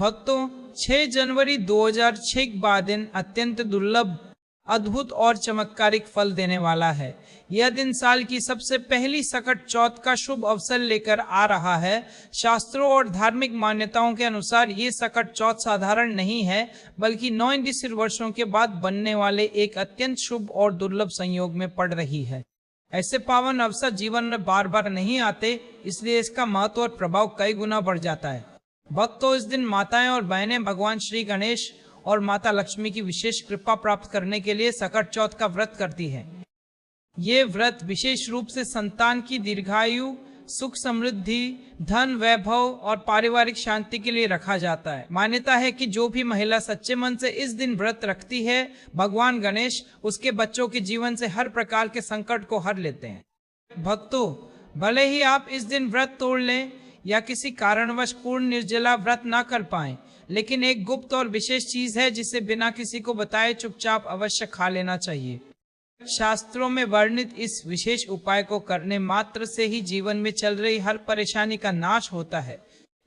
भक्तों, 6 जनवरी 2006 का दिन अत्यंत दुर्लभ, अद्भुत और चमत्कारिक फल देने वाला है। यह दिन साल की सबसे पहली सकट चौथ का शुभ अवसर लेकर आ रहा है। शास्त्रों और धार्मिक मान्यताओं के अनुसार ये सकट चौथ साधारण नहीं है, बल्कि 99 वर्षों के बाद बनने वाले एक अत्यंत शुभ और दुर्लभ संयोग में पड़ रही है। ऐसे पावन अवसर जीवन में बार बार नहीं आते, इसलिए इसका महत्व और प्रभाव कई गुना बढ़ जाता है। भक्तों, इस दिन माताएं और बहनें भगवान श्री गणेश और माता लक्ष्मी की विशेष कृपा प्राप्त करने के लिए सकट चौथ का व्रत करती है। ये व्रत विशेष रूप से संतान की दीर्घायु, सुख समृद्धि, धन वैभव और पारिवारिक शांति के लिए रखा जाता है। मान्यता है कि जो भी महिला सच्चे मन से इस दिन व्रत रखती है, भगवान गणेश उसके बच्चों के जीवन से हर प्रकार के संकट को हर लेते हैं। भक्तों, भले ही आप इस दिन व्रत तोड़ लें या किसी कारणवश पूर्ण निर्जला व्रत ना कर पाएं, लेकिन एक गुप्त और विशेष चीज है जिसे बिना किसी को बताए चुपचाप अवश्य खा लेना चाहिए। शास्त्रों में वर्णित इस विशेष उपाय को करने मात्र से ही जीवन में चल रही हर परेशानी का नाश होता है।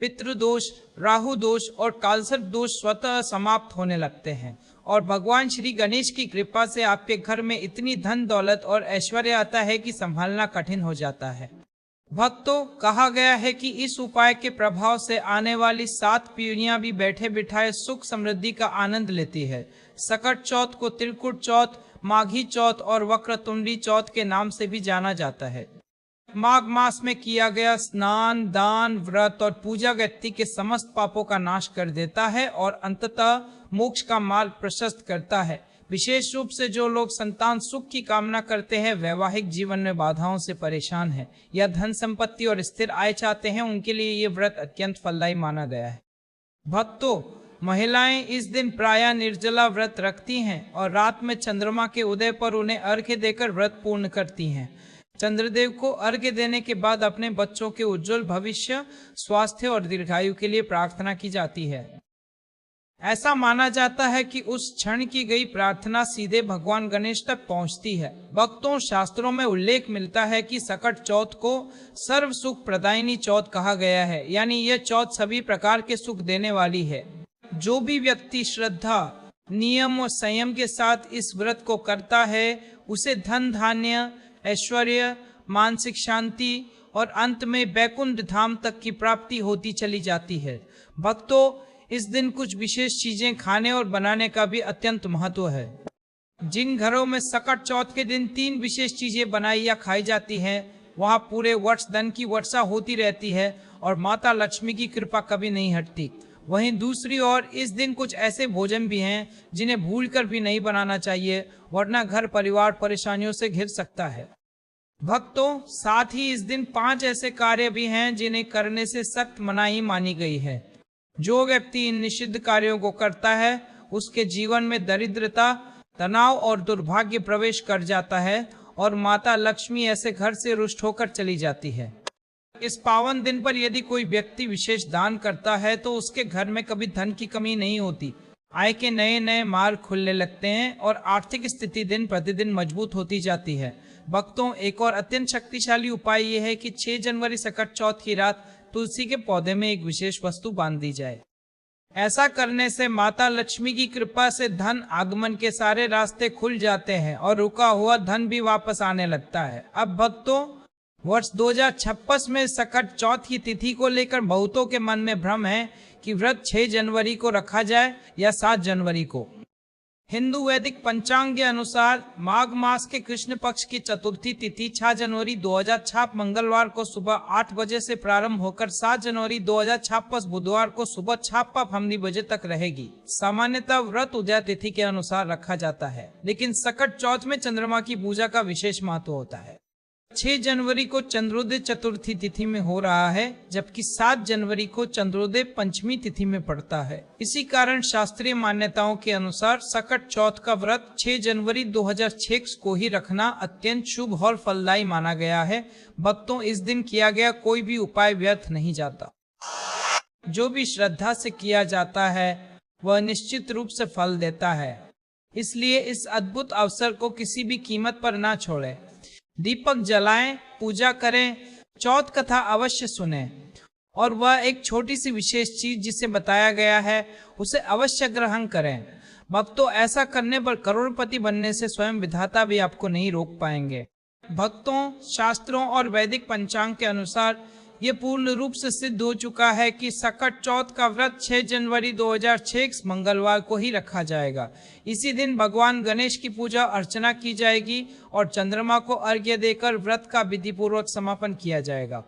पितृदोष, राहु दोष और कालसर्प दोष स्वतः समाप्त होने लगते हैं और भगवान श्री गणेश की कृपा से आपके घर में इतनी धन दौलत और ऐश्वर्य आता है कि संभालना कठिन हो जाता है। भक्तों, कहा गया है कि इस उपाय के प्रभाव से आने वाली 7 पीढ़ियां भी बैठे बिठाए सुख समृद्धि का आनंद लेती है। सकट चौथ को त्रिकुट चौथ, माघी चौथ और वक्रतुंडी चौथ के नाम से भी जाना जाता है। माघ मास में किया गया स्नान, दान, व्रत और पूजा व्यक्ति के समस्त पापों का नाश कर देता है और अंततः मोक्ष का मार्ग प्रशस्त करता है। विशेष रूप से जो लोग संतान सुख की कामना करते हैं, वैवाहिक जीवन में बाधाओं से परेशान हैं या धन संपत्ति और स्थिर आय चाहते हैं, उनके लिए ये व्रत अत्यंत फलदायी माना गया है। भक्तों, महिलाएं इस दिन प्रायः निर्जला व्रत रखती हैं और रात में चंद्रमा के उदय पर उन्हें अर्घ्य देकर व्रत पूर्ण करती हैं। चंद्रदेव को अर्घ्य देने के बाद अपने बच्चों के उज्जवल भविष्य, स्वास्थ्य और दीर्घायु के लिए प्रार्थना की जाती है। ऐसा माना जाता है कि उस क्षण की गई प्रार्थना सीधे भगवान गणेश तक पहुंचती है। भक्तों, शास्त्रों में उल्लेख मिलता है कि सकट चौथ को सर्व सुख प्रदायिनी चौथ कहा गया है, यानी यह चौथ सभी प्रकार के सुख देने वाली है। जो भी व्यक्ति श्रद्धा, नियम और संयम के साथ इस व्रत को करता है, उसे धन धान्य, ऐश्वर्य, मानसिक शांति और अंत में वैकुंठ धाम तक की प्राप्ति होती चली जाती है। भक्तों, इस दिन कुछ विशेष चीजें खाने और बनाने का भी अत्यंत महत्व है। जिन घरों में सकट चौथ के दिन 3 विशेष चीजें बनाई या खाई जाती हैं, वहां पूरे वर्ष धन की वर्षा होती रहती है और माता लक्ष्मी की कृपा कभी नहीं हटती। वहीं दूसरी ओर इस दिन कुछ ऐसे भोजन भी हैं जिन्हें भूलकर भी नहीं बनाना चाहिए, वरना घर परिवार परेशानियों से घिर सकता है। भक्तों, साथ ही इस दिन 5 ऐसे कार्य भी हैं जिन्हें करने से सख्त मनाही मानी गई है। जो व्यक्ति इन निषिद्ध कार्यों को करता है, उसके जीवन में दरिद्रता, तनाव और दुर्भाग्य प्रवेश कर जाता है और माता लक्ष्मी ऐसे घर से रुष्ट होकर चली जाती है। इस पावन दिन पर यदि कोई व्यक्ति विशेष दान करता है तो उसके घर में कभी धन की कमी नहीं होती, आय के नए नए मार्ग खुलने लगते हैं और आर्थिक स्थिति दिन प्रतिदिन मजबूत होती जाती है। भक्तों, एक और अत्यंत शक्तिशाली उपाय यह है कि 6 जनवरी सकट चौथ की रात तुलसी के पौधे में एक विशेष वस्तु बांध दी जाए। ऐसा करने से माता लक्ष्मी की कृपा से धन आगमन के सारे रास्ते खुल जाते हैं और रुका हुआ धन भी वापस आने लगता है। अब भक्तों, वर्ष 2026 में सकट चौथ की तिथि को लेकर बहुतों के मन में भ्रम है कि व्रत 6 जनवरी को रखा जाए या 7 जनवरी को। हिंदू वैदिक पंचांग के अनुसार माघ मास के कृष्ण पक्ष की चतुर्थी तिथि 6 जनवरी 2006 मंगलवार को सुबह 8 बजे से प्रारंभ होकर 7 जनवरी 2026 बुधवार को सुबह 6 बजे तक रहेगी। सामान्यतः व्रत उदय तिथि के अनुसार रखा जाता है, लेकिन सकट चौथ में चंद्रमा की पूजा का विशेष महत्व होता है। 6 जनवरी को चंद्रोदय चतुर्थी तिथि में हो रहा है, जबकि 7 जनवरी को चंद्रोदय पंचमी तिथि में पड़ता है। इसी कारण शास्त्रीय मान्यताओं के अनुसार सकट चौथ का व्रत 6 जनवरी 2006 को ही रखना अत्यंत शुभ और फलदायी माना गया है। भक्तों, इस दिन किया गया कोई भी उपाय व्यर्थ नहीं जाता। जो भी श्रद्धा से किया जाता है वह निश्चित रूप से फल देता है, इसलिए इस अद्भुत अवसर को किसी भी कीमत पर ना छोड़ें। दीपक जलाएं, पूजा करें, चौथ कथा अवश्य सुनें और वह एक छोटी सी विशेष चीज जिसे बताया गया है उसे अवश्य ग्रहण करें। भक्तों, ऐसा करने पर करोड़पति बनने से स्वयं विधाता भी आपको नहीं रोक पाएंगे। भक्तों, शास्त्रों और वैदिक पंचांग के अनुसार ये पूर्ण रूप से सिद्ध हो चुका है कि सकट चौथ का व्रत 6 जनवरी 2006 मंगलवार को ही रखा जाएगा। इसी दिन भगवान गणेश की पूजा अर्चना की जाएगी और चंद्रमा को अर्घ्य देकर व्रत का विधिपूर्वक समापन किया जाएगा।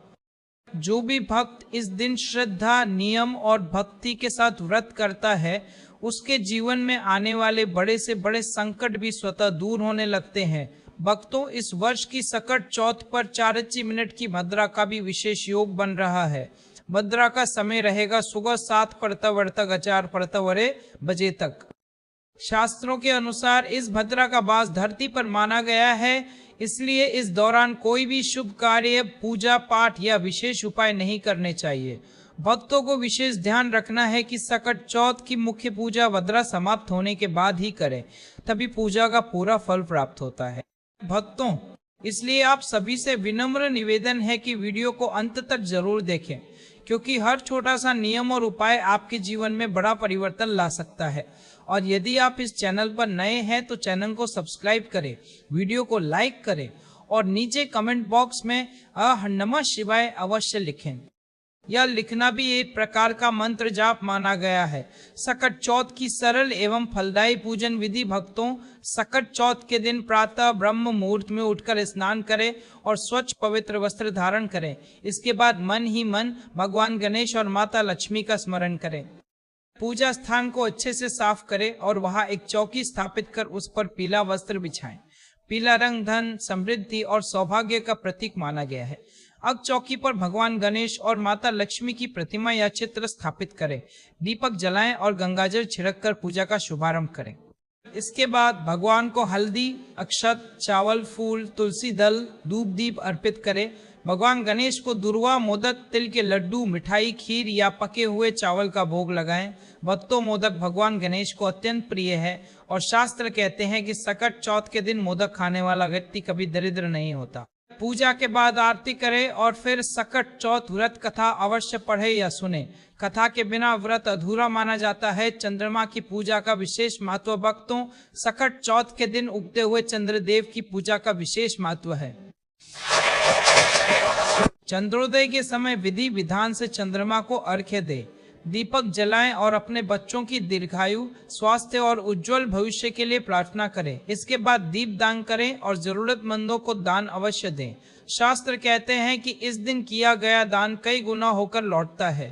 जो भी भक्त इस दिन श्रद्धा, नियम और भक्ति के साथ व्रत करता है उसके जीवन में आने वाले बड़े से बड़े संकट भी स्वतः दूर होने लगते हैं। भक्तों, इस वर्ष की सकट चौथ पर 4 मिनट की भद्रा का भी विशेष योग बन रहा है। भद्रा का समय रहेगा सुबह 7 पर्तवर्तक 4 पर्तवरे बजे तक। शास्त्रों के अनुसार इस भद्रा का वास धरती पर माना गया है, इसलिए इस दौरान कोई भी शुभ कार्य, पूजा पाठ या विशेष उपाय नहीं करने चाहिए। भक्तों को विशेष ध्यान रखना है कि सकट चौथ की मुख्य पूजा भद्रा समाप्त होने के बाद ही करें, तभी पूजा का पूरा फल प्राप्त होता है। भक्तों, इसलिए आप सभी से विनम्र निवेदन है कि वीडियो को अंत तक जरूर देखें, क्योंकि हर छोटा सा नियम और उपाय आपके जीवन में बड़ा परिवर्तन ला सकता है। और यदि आप इस चैनल पर नए हैं तो चैनल को सब्सक्राइब करें, वीडियो को लाइक करें और नीचे कमेंट बॉक्स में नमः शिवाय अवश्य लिखें। यह लिखना भी एक प्रकार का मंत्र जाप माना गया है। सकट चौथ की सरल एवं फलदायी पूजन विधि। भक्तों, सकट चौथ के दिन प्रातः ब्रह्म मुहूर्त में उठकर स्नान करें और स्वच्छ पवित्र वस्त्र धारण करें। इसके बाद मन ही मन भगवान गणेश और माता लक्ष्मी का स्मरण करें। पूजा स्थान को अच्छे से साफ करें और वहां एक चौकी स्थापित कर उस पर पीला वस्त्र बिछाएं। पीला रंग धन, समृद्धि और सौभाग्य का प्रतीक माना गया है। अब चौकी पर भगवान गणेश और माता लक्ष्मी की प्रतिमा या चित्र स्थापित करें। दीपक जलाएं और गंगाजल छिड़क कर पूजा का शुभारंभ करें। इसके बाद भगवान को हल्दी, अक्षत, चावल, फूल, तुलसी दल, धूप दीप अर्पित करें। भगवान गणेश को दुर्वा, मोदक, तिल के लड्डू, मिठाई, खीर या पके हुए चावल का भोग लगाएं। भक्तों, मोदक भगवान गणेश को अत्यंत प्रिय है और शास्त्र कहते हैं कि सकट चौथ के दिन मोदक खाने वाला व्यक्ति कभी दरिद्र नहीं होता। पूजा के बाद आरती करें और फिर सकट चौथ व्रत कथा अवश्य पढ़े या सुने। कथा के बिना व्रत अधूरा माना जाता है। चंद्रमा की पूजा का विशेष महत्व। भक्तों, सकट चौथ के दिन उगते हुए चंद्रदेव की पूजा का विशेष महत्व है। चंद्रोदय के समय विधि विधान से चंद्रमा को अर्घ्य दे, दीपक जलाएं और अपने बच्चों की दीर्घायु, स्वास्थ्य और उज्जवल भविष्य के लिए प्रार्थना करें। इसके बाद दीप दान करें और जरूरतमंदों को दान अवश्य दें। शास्त्र कहते हैं कि इस दिन किया गया दान कई गुना होकर लौटता है।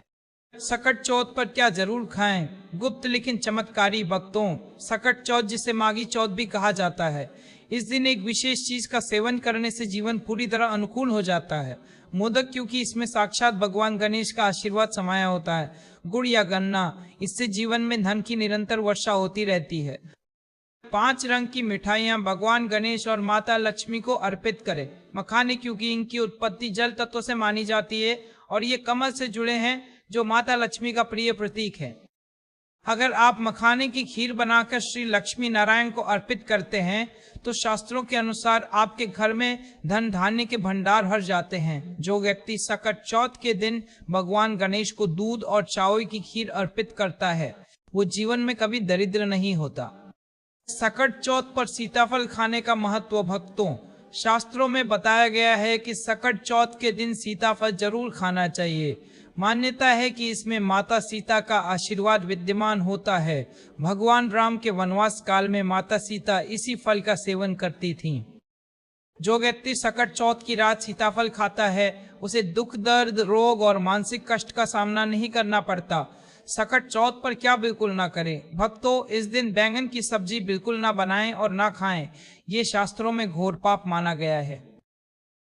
सकट चौथ पर क्या जरूर खाएं? गुप्त लेकिन चमत्कारी। भक्तों, सकट चौथ जिसे माघी चौथ भी कहा जाता है, इस दिन एक विशेष चीज का सेवन करने से जीवन पूरी तरह अनुकूल हो जाता है। मोदक, क्योंकि इसमें साक्षात भगवान गणेश का आशीर्वाद समाया होता है। गुड़ या गन्ना, इससे जीवन में धन की निरंतर वर्षा होती रहती है। 5 रंग की मिठाइयां भगवान गणेश और माता लक्ष्मी को अर्पित करें। मखाने, क्योंकि इनकी उत्पत्ति जल तत्व से मानी जाती है और ये कमल से जुड़े हैं जो माता लक्ष्मी का प्रिय प्रतीक है। अगर आप मखाने की खीर बनाकर श्री लक्ष्मी नारायण को अर्पित करते हैं तो शास्त्रों के अनुसार आपके घर में धन धान्य के भंडार भर जाते हैं। जो व्यक्ति सकट चौथ के दिन भगवान गणेश को दूध और चावल की खीर अर्पित करता है वो जीवन में कभी दरिद्र नहीं होता। सकट चौथ पर सीताफल खाने का महत्व। भक्तों, शास्त्रों में बताया गया है कि सकट चौथ के दिन सीताफल जरूर खाना चाहिए। मान्यता है कि इसमें माता सीता का आशीर्वाद विद्यमान होता है। भगवान राम के वनवास काल में माता सीता इसी फल का सेवन करती थीं। जो व्यक्ति सकट चौथ की रात सीताफल खाता है उसे दुख, दर्द, रोग और मानसिक कष्ट का सामना नहीं करना पड़ता। सकट चौथ पर क्या बिल्कुल ना करें? भक्तों, इस दिन बैंगन की सब्जी बिल्कुल ना बनाएं और ना खाएं। ये शास्त्रों में घोर पाप माना गया है।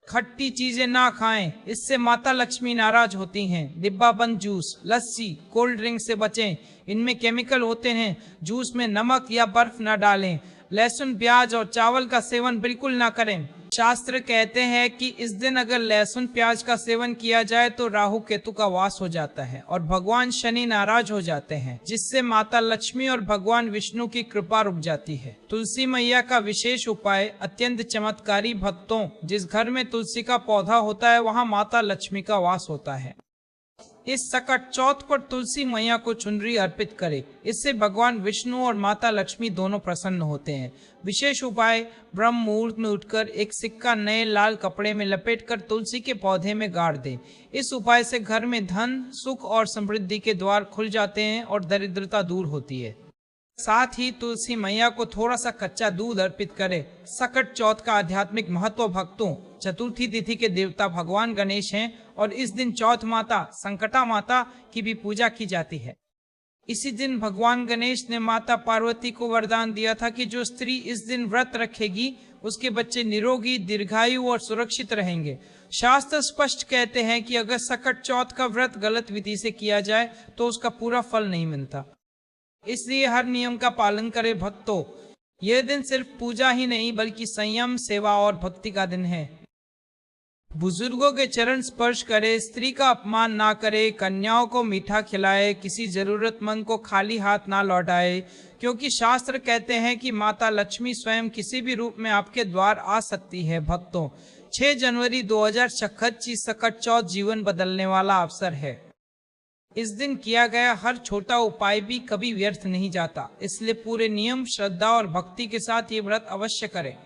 खट्टी चीजें ना खाएं, इससे माता लक्ष्मी नाराज होती हैं। डिब्बा बंद जूस, लस्सी, कोल्ड ड्रिंक से बचें, इनमें केमिकल होते हैं। जूस में नमक या बर्फ न डालें। लहसुन, प्याज और चावल का सेवन बिल्कुल ना करें। शास्त्र कहते हैं कि इस दिन अगर लहसुन प्याज का सेवन किया जाए तो राहु केतु का वास हो जाता है और भगवान शनि नाराज हो जाते हैं, जिससे माता लक्ष्मी और भगवान विष्णु की कृपा रुक जाती है। तुलसी मैया का विशेष उपाय अत्यंत चमत्कारी। भक्तों, जिस घर में तुलसी का पौधा होता है वहां माता लक्ष्मी का वास होता है। इस सकट चौथ पर तुलसी मैया को चुनरी अर्पित करें। इससे भगवान विष्णु और माता लक्ष्मी दोनों प्रसन्न होते हैं। विशेष उपाय: ब्रह्म मुहूर्त में उठकर एक सिक्का नए लाल कपड़े में लपेटकर तुलसी के पौधे में गाड़ दें। इस उपाय से घर में धन, सुख और समृद्धि के द्वार खुल जाते हैं और दरिद्रता दूर होती है। साथ ही तुलसी मैया को थोड़ा सा कच्चा दूध अर्पित करें। सकट चौथ का आध्यात्मिक महत्व: भक्तों, चतुर्थी तिथि के देवता भगवान गणेश हैं और इस दिन चौथ माता, संकटा माता की भी पूजा की जाती है। इसी दिन भगवान गणेश ने माता पार्वती को वरदान दिया था कि जो स्त्री इस दिन व्रत रखेगी उसके बच्चे निरोगी, दीर्घायु और सुरक्षित रहेंगे। शास्त्र स्पष्ट कहते हैं कि अगर सकट चौथ का व्रत गलत विधि से किया जाए तो उसका पूरा फल नहीं मिलता। इसलिए हर नियम का पालन करें भक्तों। यह दिन सिर्फ पूजा ही नहीं बल्कि संयम, सेवा और भक्ति का दिन है। बुजुर्गों के चरण स्पर्श करे, स्त्री का अपमान ना करे, कन्याओं को मीठा खिलाए, किसी जरूरतमंद को खाली हाथ ना लौटाए, क्योंकि शास्त्र कहते हैं कि माता लक्ष्मी स्वयं किसी भी रूप में आपके द्वार आ सकती है। भक्तों, 6 जनवरी 2026 सकट चौथ जीवन बदलने वाला अवसर है। इस दिन किया गया हर छोटा उपाय भी कभी व्यर्थ नहीं जाता, इसलिए पूरे नियम, श्रद्धा और भक्ति के साथ ये व्रत अवश्य करें।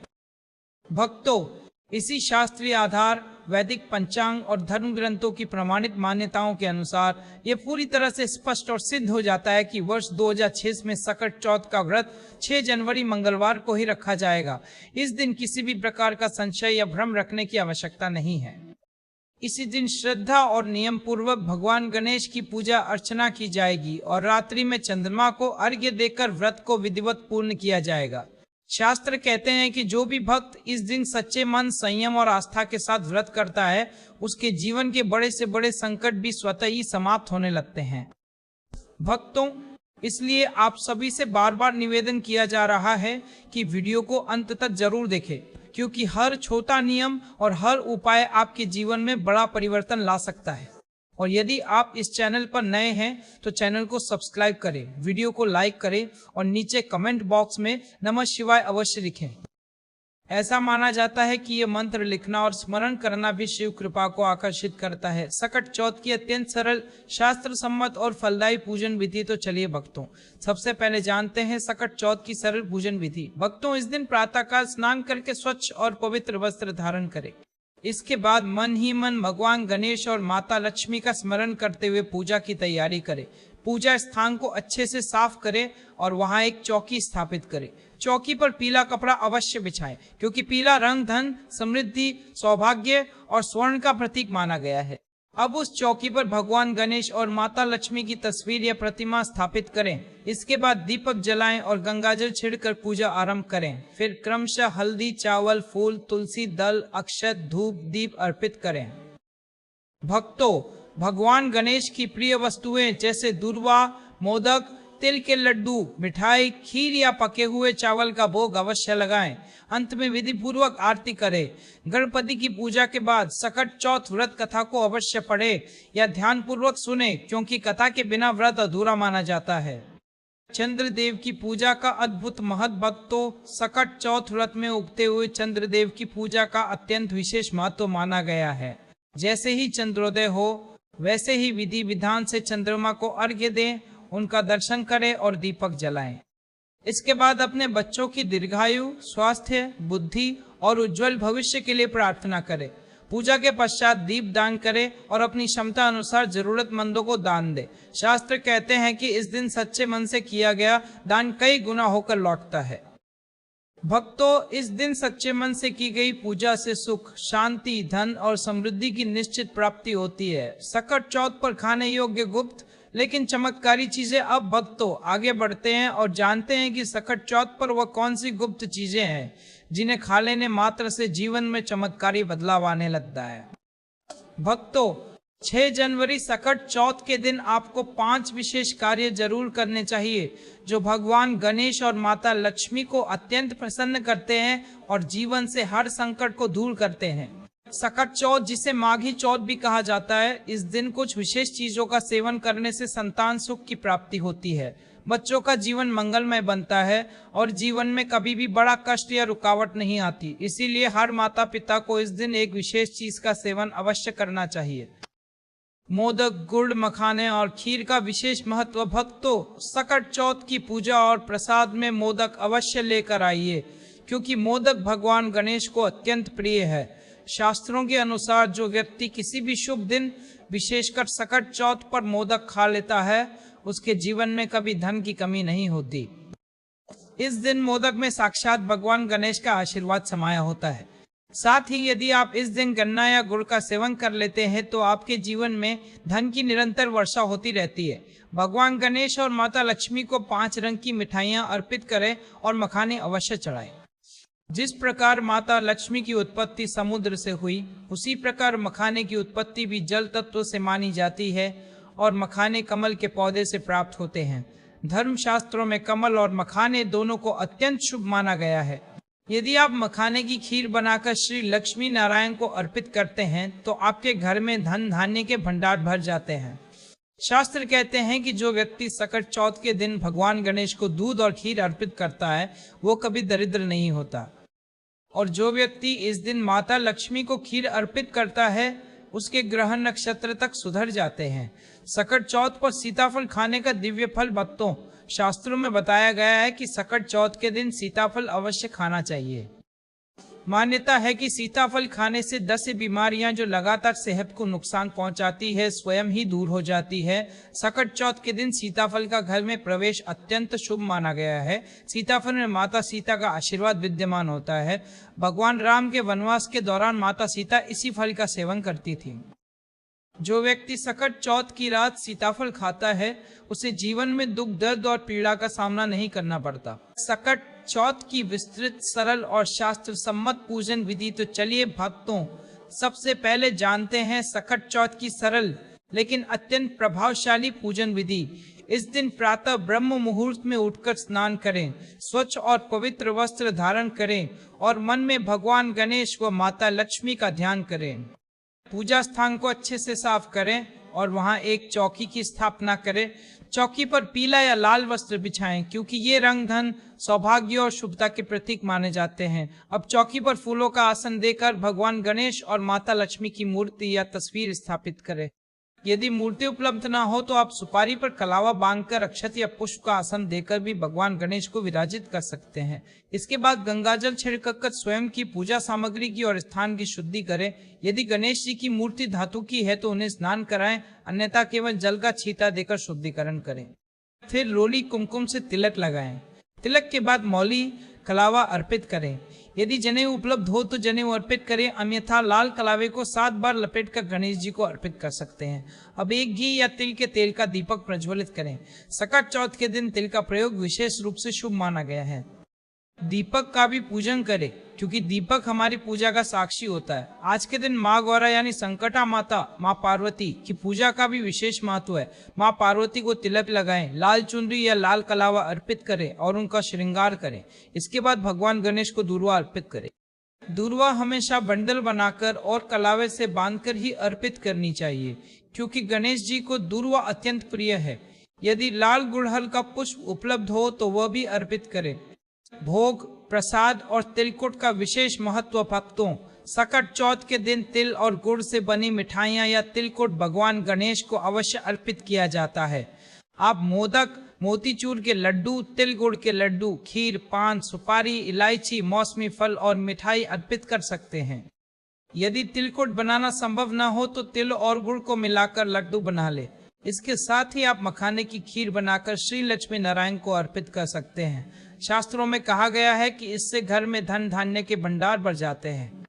भक्तों, इसी शास्त्रीय आधार, वैदिक पंचांग और धर्म ग्रंथों की प्रमाणित मान्यताओं के अनुसार ये पूरी तरह से स्पष्ट और सिद्ध हो जाता है कि वर्ष 2006 में सकट चौथ का व्रत 6 जनवरी मंगलवार को ही रखा जाएगा। इस दिन किसी भी प्रकार का संशय या भ्रम रखने की आवश्यकता नहीं है। इसी दिन श्रद्धा और नियम पूर्वक भगवान गणेश की पूजा अर्चना की जाएगी और रात्रि में चंद्रमा को अर्घ्य देकर व्रत को विधिवत पूर्ण किया जाएगा। शास्त्र कहते हैं कि जो भी भक्त इस दिन सच्चे मन, संयम और आस्था के साथ व्रत करता है उसके जीवन के बड़े से बड़े संकट भी स्वतः ही समाप्त होने लगते हैं। भक्तों, इसलिए आप सभी से बार बार निवेदन किया जा रहा है कि वीडियो को अंत तक जरूर देखें, क्योंकि हर छोटा नियम और हर उपाय आपके जीवन में बड़ा परिवर्तन ला सकता है। और यदि आप इस चैनल पर नए हैं तो चैनल को सब्सक्राइब करें, वीडियो को लाइक करें और नीचे कमेंट बॉक्स में नमः शिवाय अवश्य लिखें। ऐसा माना जाता है कि ये मंत्र लिखना और स्मरण करना भी शिव कृपा को आकर्षित करता है। सकट चौथ की अत्यंत सरल, शास्त्र सम्मत और फलदायी पूजन विधि। तो चलिए भक्तों, सबसे पहले जानते हैं सकट चौथ की सरल पूजन विधि। भक्तों, इस दिन प्रातःकाल स्नान करके स्वच्छ और पवित्र वस्त्र धारण करें। इसके बाद मन ही मन भगवान गणेश और माता लक्ष्मी का स्मरण करते हुए पूजा की तैयारी करें। पूजा स्थान को अच्छे से साफ करें और वहां एक चौकी स्थापित करें। चौकी पर पीला कपड़ा अवश्य बिछाएं, क्योंकि पीला रंग धन, समृद्धि, सौभाग्य और स्वर्ण का प्रतीक माना गया है। अब उस चौकी पर भगवान गणेश और माता लक्ष्मी की तस्वीर या प्रतिमा स्थापित करें। इसके बाद दीपक जलाएं और गंगाजल छिड़कर पूजा आरंभ करें। फिर क्रमशः हल्दी, चावल, फूल, तुलसी दल, अक्षत, धूप, दीप अर्पित करें। भक्तों, भगवान गणेश की प्रिय वस्तुएं जैसे दूर्वा, मोदक, तिल के लड्डू, मिठाई, खीर या पके हुए चावल का भोग अवश्य लगाएं। अंत में विधि पूर्वक आरती करें। गणपति की पूजा के बाद सकट चौथ व्रत कथा को अवश्य पढ़े या ध्यान पूर्वक सुने, क्योंकि कथा के बिना व्रत अधूरा माना जाता है। चंद्रदेव की पूजा का अद्भुत महत्व। भक्तों, सकट चौथ व्रत में उगते हुए चंद्रदेव की पूजा का अत्यंत विशेष महत्व माना गया है। जैसे ही चंद्रोदय हो वैसे ही विधि विधान से चंद्रमा को अर्घ्य दें, उनका दर्शन करें और दीपक जलाएं। इसके बाद अपने बच्चों की दीर्घायु, स्वास्थ्य, बुद्धि और उज्जवल भविष्य के लिए प्रार्थना करें। पूजा के पश्चात दीप दान करें और अपनी क्षमता अनुसार जरूरतमंदों को दान दें। शास्त्र कहते हैं कि इस दिन सच्चे मन से किया गया दान कई गुना होकर लौटता है। भक्तों, इस दिन सच्चे मन से की गई पूजा से सुख, शांति, धन और समृद्धि की निश्चित प्राप्ति होती है। सकट चौथ पर खाने योग्य गुप्त लेकिन चमत्कारी चीजें। अब भक्तों आगे बढ़ते हैं और जानते हैं कि सकट चौथ पर वह कौन सी गुप्त चीजें हैं जिन्हें खा लेने मात्र से जीवन में चमत्कारी बदलाव आने लगता है। भक्तों, 6 जनवरी सकट चौथ के दिन आपको 5 विशेष कार्य जरूर करने चाहिए जो भगवान गणेश और माता लक्ष्मी को अत्यंत प्रसन्न करते हैं और जीवन से हर संकट को दूर करते हैं। सकट चौथ, जिसे माघी चौथ भी कहा जाता है, इस दिन कुछ विशेष चीजों का सेवन करने से संतान सुख की प्राप्ति होती है, बच्चों का जीवन मंगलमय बनता है और जीवन में कभी भी बड़ा कष्ट या रुकावट नहीं आती। इसीलिए हर माता पिता को इस दिन एक विशेष चीज का सेवन अवश्य करना चाहिए। मोदक, गुड़, मखाने और खीर का विशेष महत्व। भक्तों, सकट चौथ की पूजा और प्रसाद में मोदक अवश्य लेकर आइए, क्योंकि मोदक भगवान गणेश को अत्यंत प्रिय है। शास्त्रों के अनुसार जो व्यक्ति किसी भी शुभ दिन, विशेषकर सकट चौथ पर मोदक खा लेता है, उसके जीवन में कभी धन की कमी नहीं होती। इस दिन मोदक में साक्षात भगवान गणेश का आशीर्वाद समाया होता है। साथ ही यदि आप इस दिन गन्ना या गुड़ का सेवन कर लेते हैं तो आपके जीवन में धन की निरंतर वर्षा होती रहती है। भगवान गणेश और माता लक्ष्मी को 5 रंग की मिठाइयां अर्पित करें और मखाने अवश्य चढ़ाएं। जिस प्रकार माता लक्ष्मी की उत्पत्ति समुद्र से हुई, उसी प्रकार मखाने की उत्पत्ति भी जल तत्व से मानी जाती है और मखाने कमल के पौधे से प्राप्त होते हैं। धर्मशास्त्रों में कमल और मखाने दोनों को अत्यंत शुभ माना गया है। यदि आप मखाने की खीर बनाकर श्री लक्ष्मी नारायण को अर्पित करते हैं तो आपके घर में धन धान्य के भंडार भर जाते हैं। शास्त्र कहते हैं कि जो व्यक्ति सकट चौथ के दिन भगवान गणेश को दूध और खीर अर्पित करता है, वो कभी दरिद्र नहीं होता। और जो व्यक्ति इस दिन माता लक्ष्मी को खीर अर्पित करता है, उसके ग्रह नक्षत्र तक सुधर जाते हैं। सकट चौथ पर सीताफल खाने का दिव्य फल। भक्तों, शास्त्रों में बताया गया है कि सकट चौथ के दिन सीताफल अवश्य खाना चाहिए। मान्यता है कि सीताफल खाने से 10 बीमारियां जो लगातार सेहत को नुकसान पहुंचाती है, स्वयं ही दूर हो जाती है। सकट चौथ के दिन सीताफल का घर में प्रवेश अत्यंत शुभ माना गया है। सीताफल में माता सीता का आशीर्वाद विद्यमान होता है। भगवान राम के वनवास के दौरान माता सीता इसी फल का सेवन करती थी। जो व्यक्ति सकट चौथ की रात सीताफल खाता है, उसे जीवन में दुख, दर्द और पीड़ा का सामना नहीं करना पड़ता। सकट चौथ की विस्तृत, सरल और शास्त्र सम्मत पूजन विधि। तो चलिए भक्तों, सबसे पहले जानते हैं सकट चौथ की सरल लेकिन अत्यंत प्रभावशाली पूजन विधि। इस दिन प्रातः ब्रह्म मुहूर्त में उठकर स्नान करें, स्वच्छ और पवित्र वस्त्र धारण करें और मन में भगवान गणेश व माता लक्ष्मी का ध्यान करें। पूजा स्थान को अच्छे से साफ करें और वहां एक चौकी की स्थापना करें। चौकी पर पीला या लाल वस्त्र बिछाएं, क्योंकि ये रंग धन, सौभाग्य और शुभता के प्रतीक माने जाते हैं। अब चौकी पर फूलों का आसन देकर भगवान गणेश और माता लक्ष्मी की मूर्ति या तस्वीर स्थापित करें। यदि मूर्ति उपलब्ध ना हो तो आप सुपारी पर कलावा बांधकर अक्षत या पुष्प का आसन देकर भी भगवान गणेश को विराजित कर सकते हैं। इसके बाद गंगाजल छिड़ककर स्वयं की पूजा सामग्री की और स्थान की शुद्धि करें। यदि गणेश जी की मूर्ति धातु की है तो उन्हें स्नान कराएं, अन्यथा केवल जल का छींटा देकर शुद्धिकरण करें। फिर रोली कुमकुम से तिलक लगाएं। तिलक के बाद मौली कलावा अर्पित करें। यदि जनेऊ उपलब्ध हो तो जनेऊ अर्पित करें, अन्यथा लाल कलावे को 7 बार लपेटकर गणेश जी को अर्पित कर सकते हैं। अब एक घी या तिल के तेल का दीपक प्रज्वलित करें। सकट चौथ के दिन तिल का प्रयोग विशेष रूप से शुभ माना गया है। दीपक का भी पूजन करें, क्योंकि दीपक हमारी पूजा का साक्षी होता है। आज के दिन माँ गौरा यानी संकटा माता माँ पार्वती की पूजा का भी विशेष महत्व है। माँ पार्वती को तिलक लगाएं, लाल चुनरी या लाल कलावा अर्पित करें और उनका श्रृंगार करें। इसके बाद भगवान गणेश को दूर्वा अर्पित करें। दूर्वा हमेशा बंडल बनाकर और कलावे से बांधकर ही अर्पित करनी चाहिए, क्योंकि गणेश जी को दूर्वा अत्यंत प्रिय है। यदि लाल गुड़हल का पुष्प उपलब्ध हो तो वह भी अर्पित करें। भोग, प्रसाद और तिलकुट का विशेष महत्व। भक्तों, सकट चौथ के दिन तिल और गुड़ से बनी मिठाइयां या तिलकुट भगवान गणेश को अवश्य अर्पित किया जाता है। आप मोदक, मोतीचूर के लड्डू, तिल गुड़ के लड्डू, खीर, पान, सुपारी, इलायची, मौसमी फल और मिठाई अर्पित कर सकते हैं। यदि तिलकुट बनाना संभव न हो तो तिल और गुड़ को मिलाकर लड्डू बना ले। इसके साथ ही आप मखाने की खीर बनाकर श्री लक्ष्मी नारायण को अर्पित कर सकते हैं। शास्त्रों में कहा गया है कि इससे घर में धन धान्य के भंडार बढ़ जाते हैं।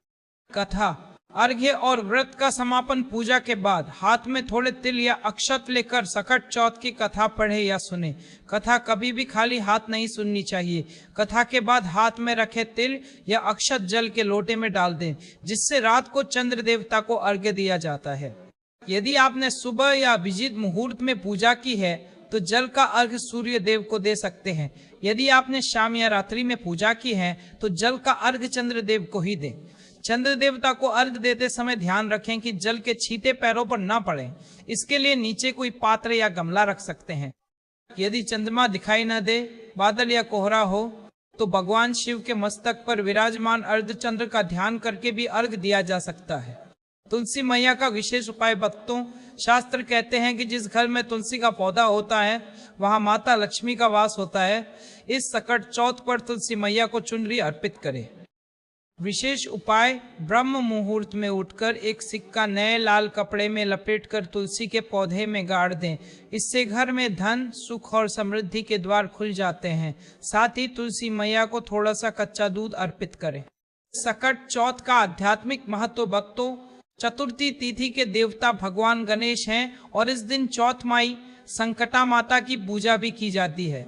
कथा, अर्घ्य और व्रत का समापन पूजा के बाद हाथ में थोड़े तिल या अक्षत लेकर सकट चौथ की कथा पढ़े या सुने। कथा कभी भी खाली हाथ नहीं सुननी चाहिए। कथा के बाद हाथ में रखे तिल या अक्षत जल के लोटे में डाल दें, जिससे रात को चंद्र देवता को अर्घ्य दिया जाता है। यदि आपने सुबह या अभिजीत मुहूर्त में पूजा की है तो जल का अर्घ सूर्य देव को दे सकते हैं। यदि आपने शाम या रात्रि में पूजा की है तो जल का अर्घ चंद्र देव को ही दें। चंद्र देवता को अर्घ देते समय ध्यान रखें कि जल के छींटे पैरों पर न पड़े। इसके लिए नीचे कोई पात्र या गमला रख सकते हैं। यदि चंद्रमा दिखाई न दे, बादल या कोहरा हो, तो भगवान शिव के मस्तक पर विराजमान अर्धचंद्र का ध्यान करके भी अर्घ दिया जा सकता है। तुलसी मैया का विशेष उपाय भक्तों, शास्त्र कहते हैं कि जिस घर में तुलसी का पौधा होता है वहां माता लक्ष्मी का वास होता है। इस सकट चौथ पर तुलसी मैया को चुनरी अर्पित करें। विशेष उपाय, ब्रह्म मुहूर्त में उठकर एक सिक्का नए लाल कपड़े में लपेटकर तुलसी के पौधे में गाड़ दें। इससे घर में धन, सुख और समृद्धि के द्वार खुल जाते हैं। साथ ही तुलसी मैया को थोड़ा सा कच्चा दूध अर्पित करें। सकट चौथ का आध्यात्मिक महत्व भक्तों, चतुर्थी तिथि के देवता भगवान गणेश हैं और इस दिन चौथ माई संकटा माता की पूजा भी की जाती है।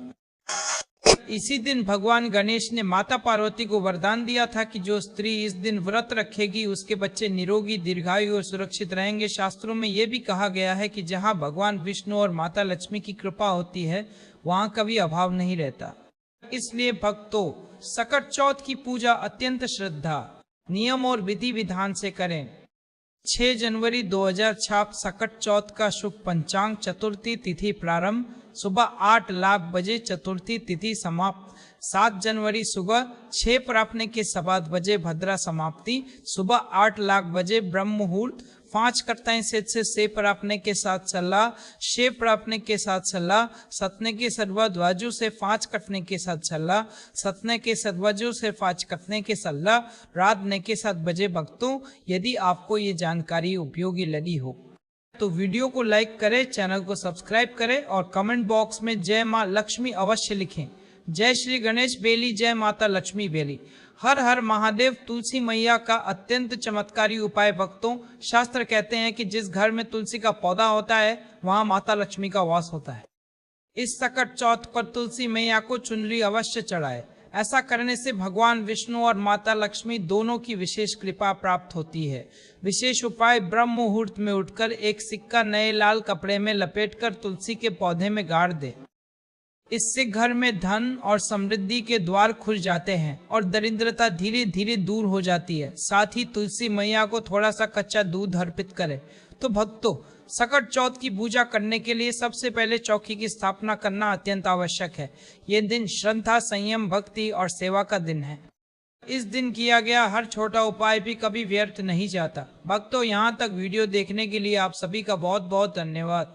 इसी दिन भगवान गणेश ने माता पार्वती को वरदान दिया था कि जो स्त्री इस दिन व्रत रखेगी उसके बच्चे निरोगी, दीर्घायु और सुरक्षित रहेंगे। शास्त्रों में यह भी कहा गया है कि जहां भगवान विष्णु और माता लक्ष्मी की कृपा होती है वहां कभी अभाव नहीं रहता। इसलिए भक्तों, सकट चौथ की पूजा अत्यंत श्रद्धा, नियम और विधि विधान से करें। 6 जनवरी 2006 सकट चौथ का शुभ पंचांग, चतुर्थी तिथि प्रारंभ सुबह 8 बजे, चतुर्थी तिथि समाप्त 7 जनवरी सुबह 6 प्राप्ने के 7 बजे, भद्रा समाप्ति सुबह 8 बजे, ब्रह्म मुहूर्त 5 कट्टाएं से 6 प्राप्ने के साथ सलाह, 6 प्राप्ने के साथ सलाह, सतने के सदवाजू से 5 कटने के साथ सलाह, सतने के सदवाजू से 5 कटने के सलाह, रात ने के 7 बजे। भक्तों, यदि आपको ये जानकारी उपयोगी लगी हो तो वीडियो को लाइक करें, चैनल को सब्सक्राइब करें और कमेंट बॉक्स में जय मां लक्ष्मी अवश्य लिखें। जय श्री गणेश बेली, जय माता लक्ष्मी बेली। हर हर महादेव। तुलसी मैया का अत्यंत चमत्कारी उपाय भक्तों, शास्त्र कहते हैं कि जिस घर में तुलसी का पौधा होता है वहां माता लक्ष्मी का वास होता है। इस सकट चौथ पर तुलसी मैया को चुनरी अवश्य चढ़ाए। ऐसा करने से भगवान विष्णु और माता लक्ष्मी दोनों की विशेष कृपा प्राप्त होती है। विशेष उपाय, ब्रह्म मुहूर्त में उठकर एक सिक्का नए लाल कपड़े में लपेटकर तुलसी के पौधे में गाड़ दे। इससे घर में धन और समृद्धि के द्वार खुल जाते हैं और दरिद्रता धीरे धीरे दूर हो जाती है। साथ ही तुलसी मैया को थोड़ा सा कच्चा दूध अर्पित करें। तो भक्तों, सकट चौथ की पूजा करने के लिए सबसे पहले चौकी की स्थापना करना अत्यंत आवश्यक है। ये दिन श्रद्धा, संयम, भक्ति और सेवा का दिन है। इस दिन किया गया हर छोटा उपाय भी कभी व्यर्थ नहीं जाता। भक्तों, यहाँ तक वीडियो देखने के लिए आप सभी का बहुत बहुत धन्यवाद।